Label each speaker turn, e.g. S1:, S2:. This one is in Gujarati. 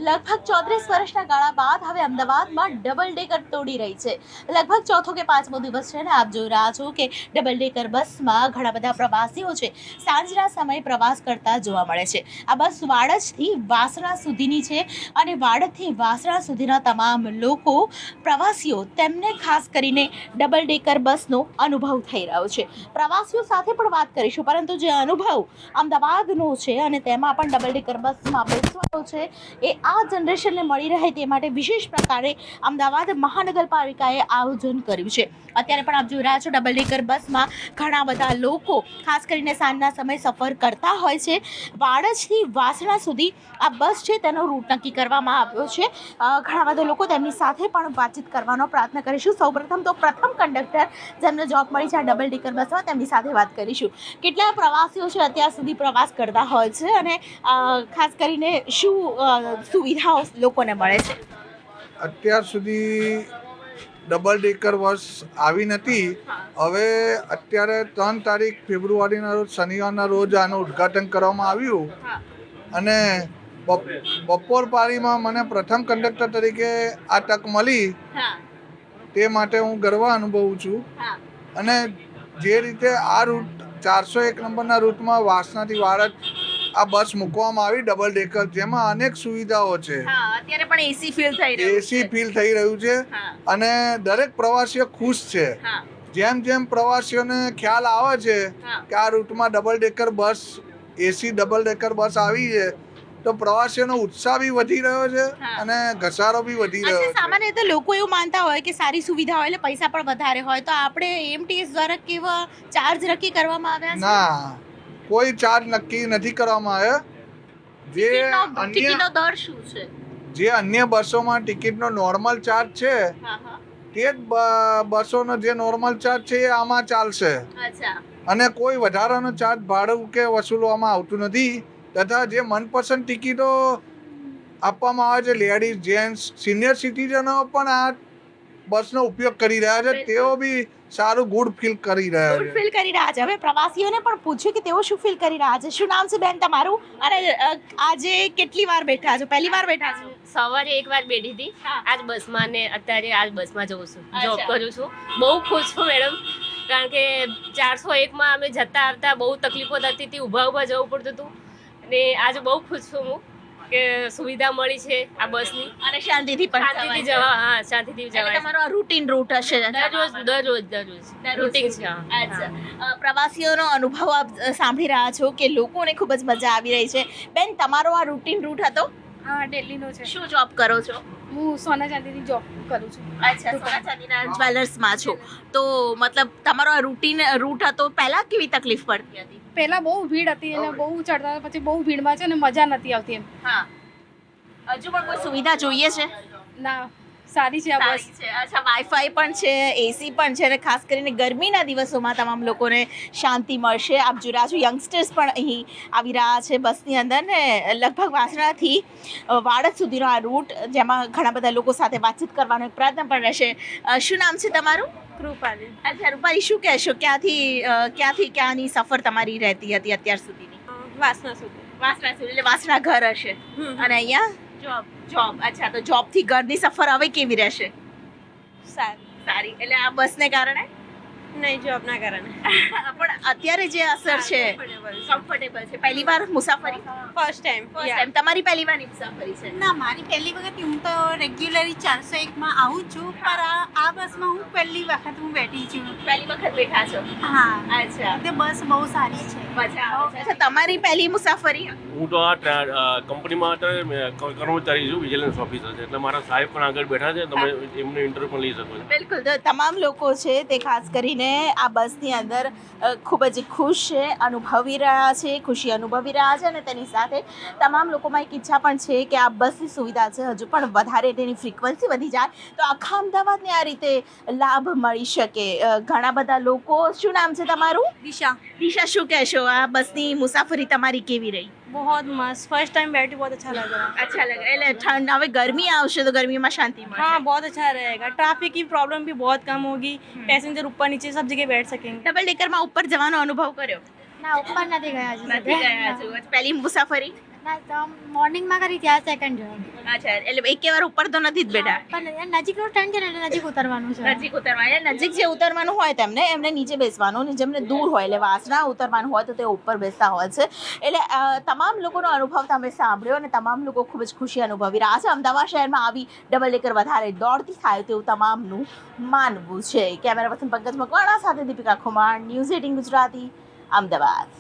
S1: લગભગ 34 વર્ષના ગાળા બાદ હવે અમદાવાદમાં ડબલ ડેકર તોડી રહી છે. લગભગ ચોથો કે પાંચમો દિવસ છે ને આપ જોઈ રહ્યા છો કે ડબલ ડેકર બસમાં ઘણા બધા પ્રવાસીઓ છે સાંજના સમયે પ્રવાસ કરતા જોવા મળે છે. આ બસ વાડજથી વાસણા સુધીની છે અને વાડજથી વાસણા સુધીના તમામ લોકો પ્રવાસીઓ તેમને ખાસ કરીને ડબલ ડેકર બસનો અનુભવ થઈ રહ્યો છે. પ્રવાસીઓ સાથે પણ વાત કરીશું, પરંતુ જે અનુભવ અમદાવાદનો છે અને તેમાં પણ ડબલ ડેકર બસમાં બેસવાનો છે એ આ જનરેશનને મળી રહે તે માટે વિશેષ પ્રકારે અમદાવાદ મહાનગરપાલિકાએ આયોજન કર્યું છે. અત્યારે પણ આપ જોઈ રહ્યા છો ડબલ ડેકર બસમાં ઘણા બધા લોકો ખાસ કરીને સાંજના સમયે સફર કરતા હોય છે. વાડજથી વાસણા સુધી આ બસ છે તેનો રૂટ નક્કી કરવામાં આવ્યો છે. ઘણા બધા લોકો તેમની સાથે પણ વાતચીત કરવાનો પ્રયત્ન કરીશું. સૌપ્રથમ તો પ્રથમ કંડક્ટર જેમને જોબ મળી છે આ ડબલ ડેકર બસમાં, તેમની સાથે વાત કરીશું. કેટલા પ્રવાસીઓ છે અત્યાર સુધી પ્રવાસ કરતા હોય છે અને ખાસ કરીને શું સુવિધાઓ લોકોને મળે છે?
S2: અત્યાર સુધી ડબલ ડેકર બસ આવી નથી. હવે અત્યારે 3 તારીખ ફેબ્રુઆરીના રોજ શનિવારના રોજ આનું ઉદ્ઘાટન કરવામાં આવ્યું અને બપોર પારીમાં મને પ્રથમ કંડક્ટર તરીકે આ તક મળી તે માટે હું ગર્વ અનુભવું છું. અને જે રીતે આ રૂટ 401 નંબરના રૂટમાં વાસણાથી વાડજ આ બસ મૂકવામાં આવી ડબલ ડેકર, જેમાં અનેક સુવિધાઓ છે.
S1: અત્યારે પણ એસી ફીલ થઈ રહ્યું
S2: છે અને દરેક પ્રવાસીઓ ખુશ છે. જેમ જેમ પ્રવાસીઓને ખ્યાલ આવે છે કે આ રૂટમાં ડબલ ડેકર બસ એસી ડબલ ડેકર બસ આવી છે તો પ્રવાસીઓનો ઉત્સાહ બી વધી રહ્યો છે અને ઘસારો બી વધી રહ્યો છે.
S1: સામાન્ય રીતે લોકો એવું માનતા હોય કે સારી સુવિધા હોય એટલે પૈસા પણ વધારે હોય, તો આપણે એમટીએસ દ્વારા કેવા ચાર્જ નક્કી કરવામાં આવ્યા છે?
S2: ના, કોઈ ચાર્જ નક્કી નથી કરવામાં આવ્યો.
S1: ટિકિટનો દર શું છે?
S2: જે અન્ય બસોમાં ટિકિટનો નોર્મલ ચાર્જ છે તે જ બસોનો જે નોર્મલ ચાર્જ છે એ આમાં ચાલશે. અને કોઈ વધારાનો ચાર્જ ભાડું કે વસૂલવામાં આવતું નથી. તથા જે મનપસંદ ટિકિટો આપવામાં આવે છે લેડીઝ, જેન્ટ્સ, સિનિયર સિટીઝનો પણ આ બસનો ઉપયોગ કરી રહ્યા છે. તેઓ બી સારું ગુડ ફીલ કરી રહ્યા
S1: છે. હવે પ્રવાસીઓને પણ પૂછ્યું કે તેઓ શું ફીલ કરી રહ્યા છે. શું નામ છે બેન તમારું? અને આજે કેટલી વાર બેઠા છો? પહેલી વાર બેઠા છો?
S3: સવારે એક વાર બેઠી હતી આજ બસમાં ને અત્યારે આજ બસમાં જઉં છું, જોબ કરું છું. બહુ ખુશ છું મેડમ, કારણ કે 401માં અમે જતા આવતા બહુ તકલીફો થતી હતી, ઊભા જવું પડતું હતું. ને આજે બહુ ખુશ છું હું કે સુવિધા મળી છે આ બસની
S1: અને શાંતિથી
S3: જવા. હા, શાંતિથી જવાય.
S1: તમારો રૂટીન રૂટ હશે?
S3: દરરોજ રૂટીન છે.
S1: અચ્છા, પ્રવાસીઓનો અનુભવ આપ સાંભળી રહ્યા છો કે લોકોને ખૂબ જ મજા આવી રહી છે. બેન, તમારો આ રૂટીન રૂટ હતો?
S4: હા, દિલ્હીનો છે.
S1: શું જોબ કરો છો?
S4: હું સોના ચાંદીની જોબ કરું છું.
S1: અચ્છા, સોના ચાંદીના જ્વેલર્સમાં છો. તો મતલબ તમારો આ રૂટીન રૂટ હતો, પહેલા કેવી તકલીફ પડતી હતી?
S4: પહેલા બહુ ભીડ હતી અને બહુ ચડતા, પછી બહુ ભીડમાં છે ને મજા નથી આવતી એમ.
S1: હા, હજુ પણ કોઈ સુવિધા જોઈએ છે?
S4: ના, સારી છે આ બસ.
S1: અચ્છા, વાઈફાઈ પણ છે, એસી પણ છે અને ખાસ કરીને ગરમીના દિવસોમાં તમામ લોકોને શાંતિ મળશે. આપ જોઈ રહ્યા છો યંગસ્ટર્સ પણ અહીં આવી રહ્યા છે બસની અંદર ને લગભગ વાસણાથી વાડજ સુધીનો આ રૂટ, જેમાં ઘણા બધા લોકો સાથે વાતચીત કરવાનો એક પ્રયત્ન પણ રહેશે. શું નામ છે તમારું?
S4: કૃપાલી.
S1: અચ્છા, રૂપાલી, શું કહેશો? ક્યાંથી ક્યાંની સફર તમારી રહેતી હતી અત્યાર સુધીની?
S4: વાસણા સુધી.
S1: વાસણા સુધી એટલે વાસણા ઘર હશે અને અહીંયા જોબ. અચ્છા, તો જોબ થી ઘરની સફર હવે કેવી રહેશે? સારી. એટલે આ બસને કારણે
S4: નહીં, જોબના કારણે.
S1: પણ અત્યારે જે અસર છે કમ્ફર્ટેબલ છે. પહેલી વાર મુસાફરી?
S4: First time.
S1: તમારી પહેલી વારની મુસાફરી છે?
S5: ના, મારી પહેલી વખત. હું તો રેગ્યુલરી 401માં આવું છું, પણ આ બસમાં હું પહેલી વખત બેઠી છું.
S1: પહેલી વખત બેઠા છો?
S5: હા.
S1: અચ્છા,
S5: તે બસ બહુ સારી છે.
S1: મજા આવે છે. અચ્છા, તમારી પહેલી મુસાફરી?
S6: હું તો આ કંપનીમાં અત્યારે કર્મચારી છું, વિજિલન્સ ઓફિસર છે, એટલે મારા સાહેબ પણ આગળ બેઠા છે. તમે એમનો ઇન્ટરવ્યુ પણ લઈ શકો છો.
S1: બિલકુલ. તો તમામ લોકો છે તે ખાસ કરીને આ બસની અંદર ખૂબ જ ખુશ છે, અનુભવી રહ્યા છે, ખુશી અનુભવી રહ્યા છે અને તેની સાથે તમામ લોકોમાં એક ઈચ્છા પણ છે કે આ બસની સુવિધા છે હજુ પણ વધારે તેની ફ્રીક્વન્સી વધી જાય તો આખા અમદાવાદને આ રીતે લાભ મળી શકે. ઘણા બધા લોકો. શું નામ છે તમારું?
S4: દિશા.
S1: દિશા, શું કહેશો? આ બસની મુસાફરી તમારી કેવી રહી?
S4: बहुत मस्त. फर्स्ट टाइम बैठी, बहुत अच्छा लगा.
S1: अच्छा लगा. એટલે ઠંડ હવે ગરમી આવશે તો ગરમીમાં શાંતિ મળશે.
S4: हाँ, बहुत अच्छा रहेगा. ट्रैफिक की प्रॉब्लम भी बहुत कम होगी. पैसेंजर ऊपर नीचे सब जगह बैठ सकेंगे.
S1: ડબલ ડેકરમાં ઉપર જવાનો અનુભવ કર્યો?
S4: ના, ઉપર નથી ગયા હજી.
S1: નથી ગયા હજુ. પહેલી મુસાફરી?
S7: મોર્નિંગમાં કરી ત્યાં સેકન્ડ જવાનું
S1: અચ્છા એટલે એકે વાર ઉપર તો નથી જ બેઠા
S7: પણ નજીકનો ટ્રેન છે ને એટલે નજીક ઉતરવાનું છે
S1: નજીક ઉતરવાનું એટલે નજીક જે ઉતરવાનું હોય એમને નીચે બેસવાનું અને જેમને દૂર હોય એટલે વાસણા ઉતરવાનું હોય તો તે ઉપર બેસતા હોય છે એટલે તમામ લોકોનો અનુભવ તમે સાંભળ્યો અને તમામ લોકો ખૂબ જ ખુશી અનુભવી રહ્યા છે અમદાવાદ શહેરમાં આવી ડબલ ડેકર વધારે દોડતી થાય તેવું તમામનું માનવું છે કેમેરા પર્સન પંકજ મકવાણા સાથે દીપિકા ખુમાર ન્યૂઝ 18 ગુજરાતી અમદાવાદ.